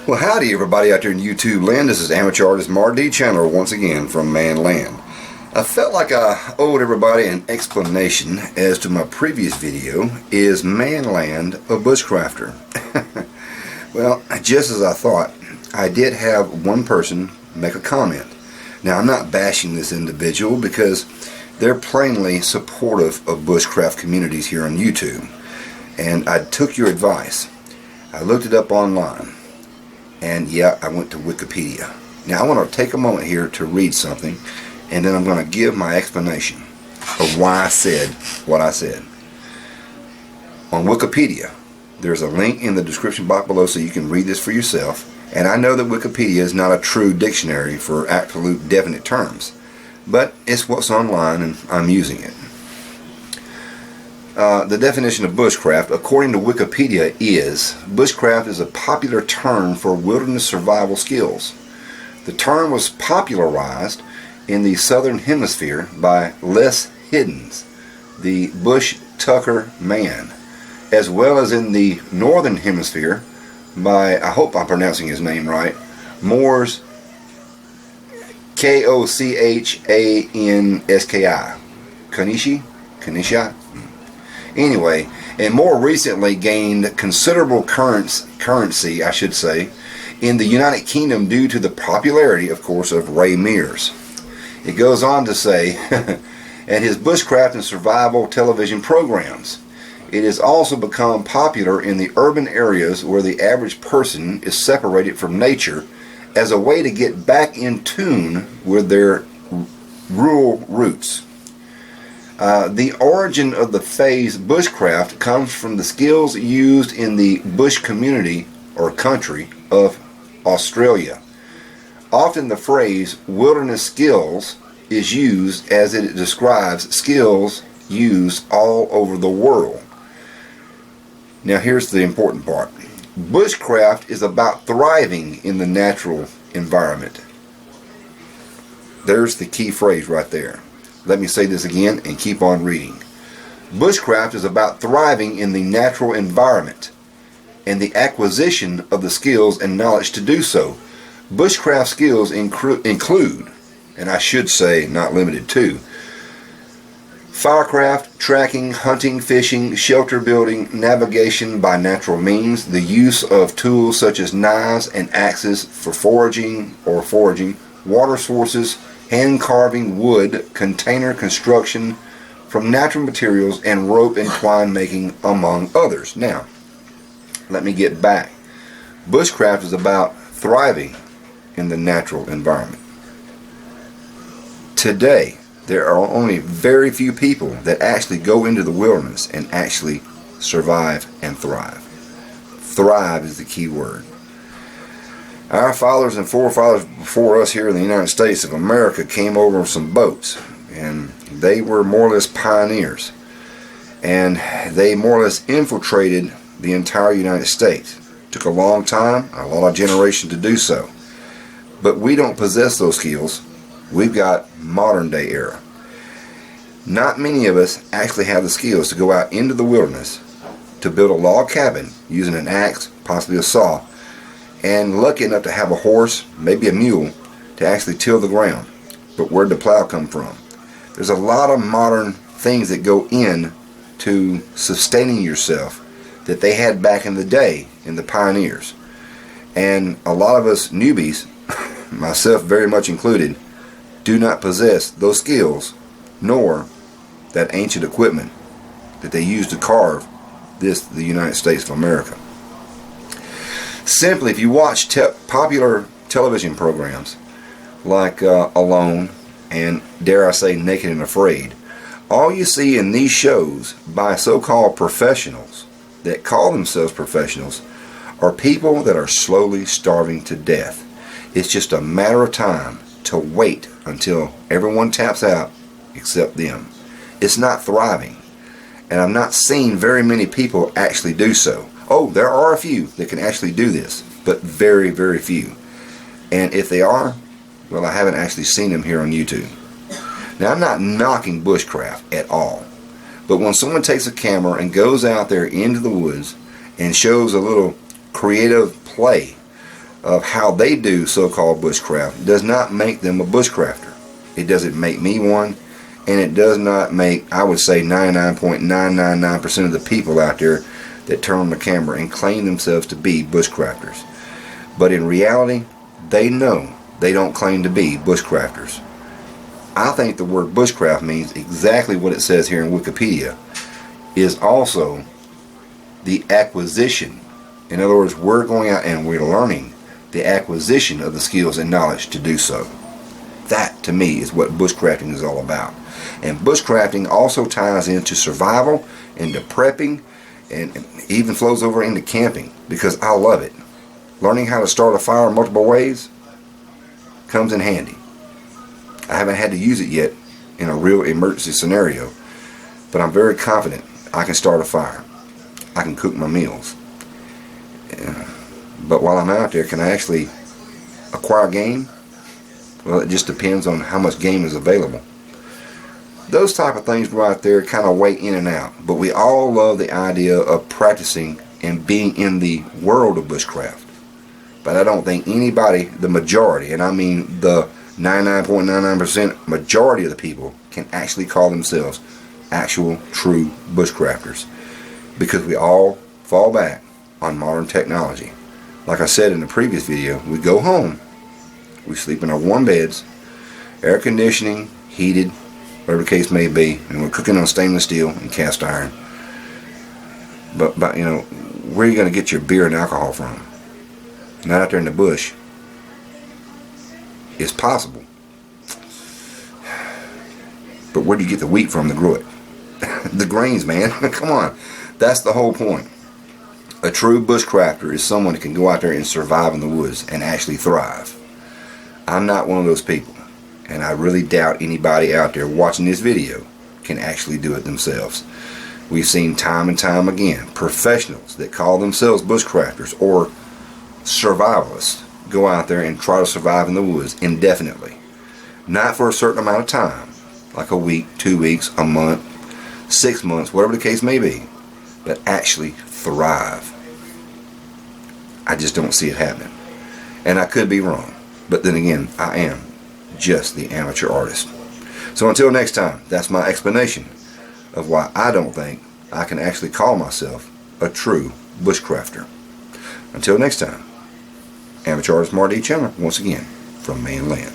Well, howdy everybody out there in YouTube land. This is amateur artist Marty Chandler once again from Manland. I felt like I owed everybody an explanation as to my previous video, Is Manland a Bushcrafter? Well, just as I thought, I did have one person make a comment. Now, I'm not bashing this individual because they're plainly supportive of bushcraft communities here on YouTube. And I took your advice. I looked it up online. And yeah, I went to Wikipedia. Now I want to take a moment here to read something, and then I'm going to give my explanation of why I said what I said. On Wikipedia, there's a link in the description box below so you can read this for yourself. And I know that Wikipedia is not a true dictionary for absolute definite terms, but it's what's online and I'm using it. The definition of bushcraft, according to Wikipedia, is bushcraft is a popular term for wilderness survival skills. The term was popularized in the southern hemisphere by Les Hiddens, the Bush Tucker man, as well as in the northern hemisphere by, I hope I'm pronouncing his name right, Moors, Kochanski, Kanishi? Anyway, and more recently gained considerable currency, I should say, in the United Kingdom due to the popularity, of course, of Ray Mears. It goes on to say, at his bushcraft and survival television programs, it has also become popular in the urban areas where the average person is separated from nature as a way to get back in tune with their rural roots. The origin of the phrase bushcraft comes from the skills used in the bush community or country of Australia. Often the phrase wilderness skills is used as it describes skills used all over the world. Now here's the important part. Bushcraft is about thriving in the natural environment. There's the key phrase right there. Let me say this again and keep on reading. Bushcraft is about thriving in the natural environment and the acquisition of the skills and knowledge to do so. Bushcraft skills include, and I should say not limited to, firecraft, tracking, hunting, fishing, shelter building, navigation by natural means, the use of tools such as knives and axes for foraging, water sources, hand carving, wood, container construction from natural materials, and rope and twine making, among others. Now, let me get back. Bushcraft is about thriving in the natural environment. Today, there are only very few people that actually go into the wilderness and actually survive and thrive. Thrive is the key word. Our fathers and forefathers before us here in the United States of America came over on some boats, and they were more or less pioneers, and they more or less infiltrated the entire United States. It took a long time, a lot of generations to do so, but we don't possess those skills. We've got modern day era. Not many of us actually have the skills to go out into the wilderness to build a log cabin using an axe, possibly a saw, and lucky enough to have a horse, maybe a mule, to actually till the ground. But where'd the plow come from? There's a lot of modern things that go in to sustaining yourself that they had back in the day in the pioneers. And a lot of us newbies, myself very much included, do not possess those skills nor that ancient equipment that they used to carve the United States of America. Simply, if you watch popular television programs like Alone and, dare I say, Naked and Afraid, all you see in these shows by so-called professionals that call themselves professionals are people that are slowly starving to death. It's just a matter of time to wait until everyone taps out except them. It's not thriving, and I'm not seeing very many people actually do so. Oh, there are a few that can actually do this, but very, very few. And if they are, well, I haven't actually seen them here on YouTube. Now, I'm not knocking bushcraft at all, but when someone takes a camera and goes out there into the woods and shows a little creative play of how they do so-called bushcraft does not make them a bushcrafter. It doesn't make me one, and it does not make, I would say, 99.999% of the people out there that turn on the camera and claim themselves to be bushcrafters. But in reality, they know they don't claim to be bushcrafters. I think the word bushcraft means exactly what it says here in Wikipedia, is also the acquisition. In other words, we're going out and we're learning the acquisition of the skills and knowledge to do so. That, to me, is what bushcrafting is all about. And bushcrafting also ties into survival, into prepping, and even flows over into camping, because I love it. Learning how to start a fire multiple ways comes in handy. I haven't had to use it yet in a real emergency scenario, but I'm very confident I can start a fire. I can cook my meals. But while I'm out there, can I actually acquire game? Well, it just depends on how much game is available. Those type of things right there kind of weigh in and out. But we all love the idea of practicing and being in the world of bushcraft. But I don't think anybody, the majority, and I mean the 99.99% majority of the people, can actually call themselves actual true bushcrafters, because we all fall back on modern technology. Like I said in the previous video, we go home, we sleep in our warm beds, air conditioning, heated, whatever the case may be, and we're cooking on stainless steel and cast iron. But you know, where are you going to get your beer and alcohol from? Not out there in the bush. It's possible. But where do you get the wheat from to grow it? The grains, man. Come on. That's the whole point. A true bushcrafter is someone that can go out there and survive in the woods and actually thrive. I'm not one of those people. And I really doubt anybody out there watching this video can actually do it themselves. We've seen time and time again professionals that call themselves bushcrafters or survivalists go out there and try to survive in the woods indefinitely. Not for a certain amount of time, like a week, 2 weeks, a month, 6 months, whatever the case may be, but actually thrive. I just don't see it happening. And I could be wrong, but then again, I am just the amateur artist. So until next time, that's my explanation of why I don't think I can actually call myself a true bushcrafter. Until next time, amateur artist Marty Chandler, once again, from mainland.